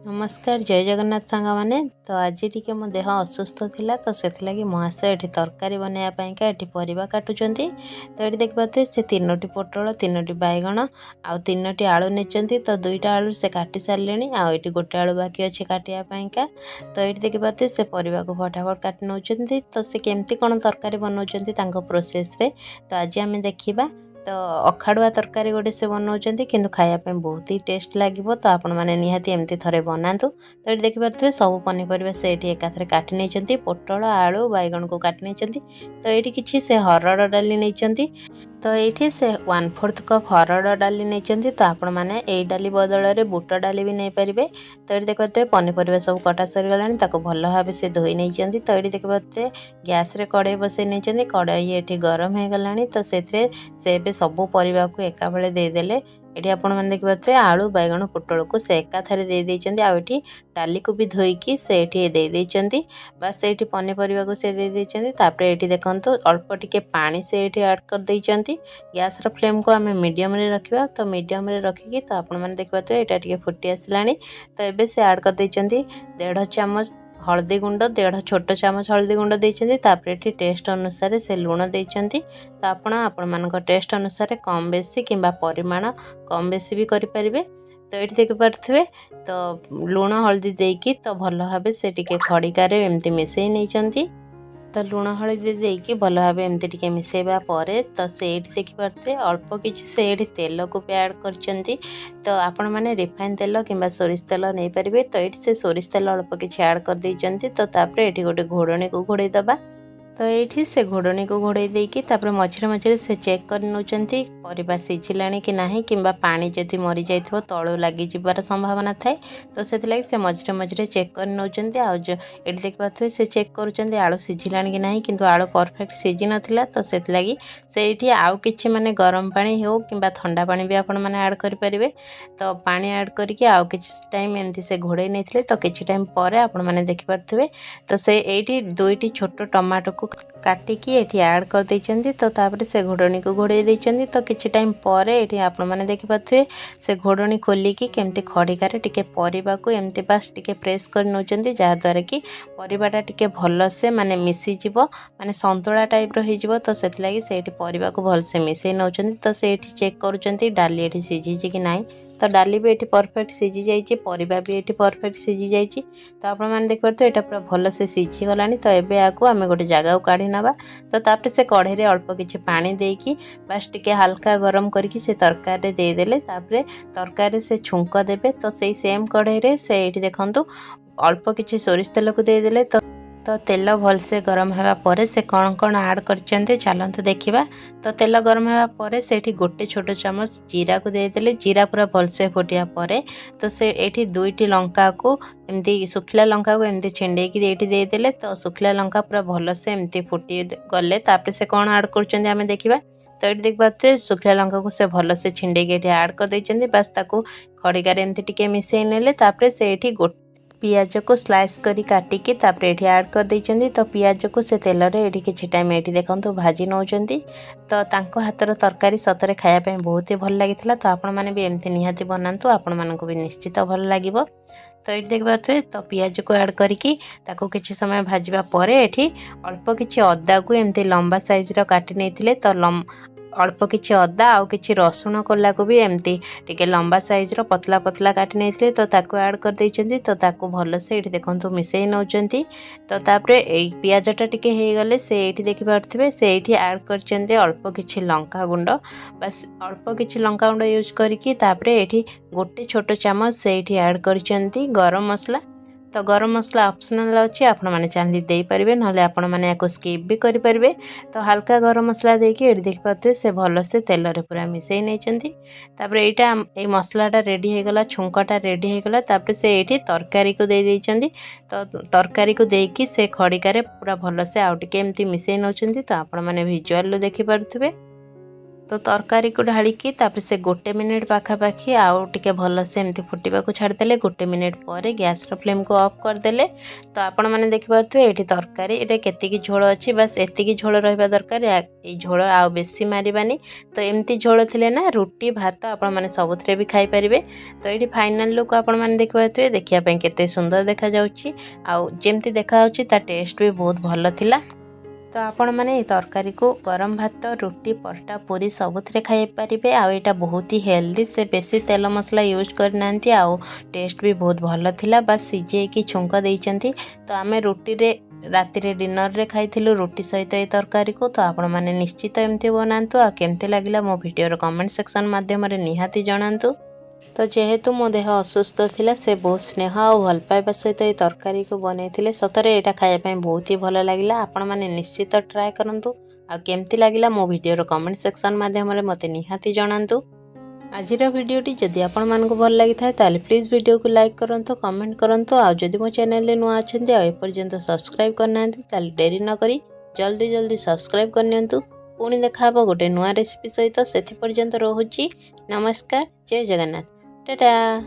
नमस्कार जय जगन्नाथ सांग मैंने तो आज टी मो देह असुस्थ थिला तो से महाशय ये तरकारी बनवाईका ये परिवा काटुंट तो ये देखिए से 3टी पोटल 3टी बैगण आउ 3टी आलू नहीं तो 2टा आलू से काटी सारे आउे गोटे आलू बाकी अच्छे काटापीका तो ये देखिए से परिवा को फटाफट काटि नौ तो से केमती कौन तरकारी बनाऊँच प्रोसेस रे तो आज आम देखा तो अखाड़ुआ तरकारी गोटे से बनाऊँच कि खायापी बहुत ही टेस्ट लगे तो आपण मैंने निहाती एमती थे बनातु तो ये देखिपे सब पनीपरिया से एकाथरे काटि नहीं पोटल आलू बैगण को काटि नहीं तो ये किसी से हरड़ डाली नहीं तो ये से 1/4 कप हरड़ डाली नहीं तो आपण मैंने यही डाली बदल में बुट डाली भी नहीं पारे तो ये देखिए पनीपरिया सब कटा सरीगला भल भाव से धोई नहीं तो ये देखिए गैस रे कड़े बसई नहीं कड़े ये गरम हो गला तो से सबू परिवा को एका बेले देदेले ये आपण मैंने देखिए आलू बैगण पोटल को से एकाथरे देदें आठी डाली को भी धोईकी से देदें बस ये पनीपरिया को से देदें ये देखो अल्प टिके पानी से ये ऐड कर देइचंती गैस रो फ्लेम को आम मीडियम रे रखिबा तो मीडियम रे रखिकी तो आपण मैंने देखिए यहाँ टिके फुटी आसलानी तो ये से ऐड कर देइचंती 1.5 चामच हल्दी गुंड 1.5 छोट चामच हल्दी गुंड देइचंती तापर एठी टेस्ट अनुसार से लुण देइचंती तो आपण मानक टेस्ट अनुसार कम बेसी किंबा परिमाण कम बेसी भी करि परिबे तो ये देखि पारथिबे तो लुण हल्दी देकी तो भल भाबे से टिके खड़िकार एमती मिसई नहीं तो लुण हलदी देकी भल भाव एमती टिके मिसेबा परे तो से देखिपे अल्प किसी से तेल को भी ऐड कर तो आपण मैंने रिफाइन तेल किंबा सोरिष तेल नहीं पारे तो ये से सोरिष तेल अल्प किसी ऐड कर देइचंती तो तापर ये गोटे घोड़णी को घोड़े दबा तो ये से घोड़णी को घोड़े देकी तापर मझे मझे से चेक कर नौचंती परिबा सिझिला कि नहीं किंबा पानी जदि मरी जाइथिबो तळु लागी जिबार संभावना थाए तो से लगे से मझे मझे चेक कर नौचंती आ ये देखिए से चेक करुँच आलू सिझिला कि नहीं किंतु आलू परफेक्ट सिझी नथिला तो से लगी से आउ किछि माने गरम पानी हो किंबा ठंडा पानी भी आपण माने ऐड करि परिबे तो पानी ऐड करके आउ किछि टाइम एमती से घोड़े नहीं तो किछि टाइम परे आपण माने देखि पारथिबे तो से एठी 2टी छोट टमाटो को काटिकी एठी ऐड कर देइचंती तो तापर से घोड़णी को घोड़े देइचंती तो किछि टाइम परे एठी आपण माने देखि पाथुए से घोड़णी खोलिकी केमती खड़िकारे टिके परिबा को एमती बास टिके प्रेस कर नौचंती जहा द्वारा कि परिबाटा टिके भल से माने मिसी जिवो माने संतुला टाइप रो हिजिवो तो सेति लागि से एठी परिबा को भल से मिसई नौचंती तो से एठी चेक करूचंती डाली एठी सिझी कि नाही तो डाली भी ये परफेक्ट सिझी जाइए परिबा भी ये परफेक्ट सिझी जाइए तो आपण मैंने देखिए यहाँ पूरा भल से सिझी गलानी तो एबे आकु आम गोटे जगह को काढ़ी नवा तो तापर से कढ़े अल्प किछि पानी देकी बास टिके हल्का गरम करके से तरकारी देदेले तापर तरकारी से छुंक देबे तो से सेम कढ़े से ये देखंतु अल्प किछि सोरिष तेल को देदेले तो तेल भल से गरम होगा पर से कौन कौन ऐड करते चलते देखा तो तेल गरम होगा पर से गोटे छोट चामच जीरा को देदेले जीरा पूरा भल से फुटिया पर तो से ये 2टी लंका को एमती सुखिला लंका को एमती छिंडे की देदेले तो सुखिला लंका पूरा भल से एमती फुटी गले तापर से कौन ऐड कर देखा तो ये देख पाते सुखिला लंका को से भल से छिंडे की ऐड कर देइचंती बस ताको खड़िकार एमती टिके मिसई नेले तापर से ये गोटे पियाज को स्लाइस करी काटिकी तापर ये ऐड कर देइचंती तो पियाज को से तेल रे एठी किछि टाइम एठी देखंतु भाजी नौचंती तो तांको हातर तरकारी सतरे खाया पे बहुत ही भल लागितला तो आपण माने भी एमती निहाती बनांतु आपण मानको भी निश्चित भल लागिवो तो ये देखिए तो पियाज को ऐड करिकी ताको किछि समय भाजबा परे एठी अल्प किछि अदा को एमती लंबा साइज रो काटि नैथिले तो अल्प किछि अदा आउ किछि रसुण कोला को भी एमती टिके लंबा साइज रो पतला पतला काटि नैथिले तो ताको ऐड कर देइचंती तो ताको भल से एठी देखंतु मिसई नौचंती तो तापर ए पियाजटा टिके हे गले से एठी देखि पारथिबे से एठी ऐड करचंती अल्प किछि लंका गुंड बस अल्प किछि लंका गुंड यूज करिकी तापर एठी गोटे छोट चामच से एठी ऐड करचंती गरम मसला तो गरम मसला ऑप्शनल अच्छी आपण मैंने चाहिए दे पारे ना आपण मैंने स्किप भी करें तो हल्का गरम मसला देकी ये देख पाते से भल से तेल रे पूरा मिसई नहीं यहाँ ये मसलाटा रेडी हो गला छुंकटा रेडी हो गला तापर से ये तरकारी को दे देइचंती तो तरकारी को देकी से खड़िकार पूरा भल से आउ टिके एमती मिसई नौचंती तो आपण मैंने विजुअल देखि पारुथिबे तो तरकारी को ढालिकी तापर से 1 मिनिट पाखापाखी आउ टिके भल से एमती फुटा को छाड़देले 1 मिनिट पर गैस फ्लेम को ऑफ करदेले। तो आपण मैंने देखिपे ये तरकारी ये केतिकी झोल अच्छी बस एतिकी झोल रहा दरकार ये झोल आउ बेसी मारिबानी। तो एमती झोल थिले ना रुटी भात आपण मैंने सबुथे भी खाई पारिबे। तो ये फाइनाल लुक आपण मैंने देखिपे देखिया केते सुंदर देखा जाउची आउ जेमती देखा जाउची ता टेस्ट भी बहुत भल थिला। तो आपण मैंने तरकारी को गरम भात रुटी परोटा पूरी सबुथे खाई पारे। आईटा बहुत ही हेल्दी से बेसी तेल मसला यूज करना आउ टेस्ट भी बहुत भल थिला बस सिझे कि छुंक देइचंती। तो आम रुटी रे राति रे डिनर रे खाइथिलु रुटी सहित ये तरकारी को। तो आपण मैंने निश्चित एमती बनातु आ केमती लागिला मो वीडियो कमेंट सेक्शन माध्यम निहाती जणातु। तो जेहेतु मो देह असुस्थ थिला से बहुत स्नेह और भल पाइबा सहित ये तरकारी को बनई सतरे यहाँ खायापी बहुत ही भल लगे। आपण मैंने निश्चित ट्राए करूँ आ केमती लगिला मो वीडियो कमेंट सेक्शन माध्यम मत निहाती जणातु। आज भिडटी जदि आपण मानक भल लगी था ताले प्लीज वीडियो को लाइक करंतु कमेंट करंतु आ जदि मो चैनल नुआ अच्छे आ एपर्यंत सब्सक्राइब करना ताले डेरी न करी जल्दी जल्दी सब्सक्राइब करनियंतु। पुणी देखा गोटे नुआ रेसिपी सहित से पर्यंत रोची। नमस्कार, जय जगन्नाथ, टाटा।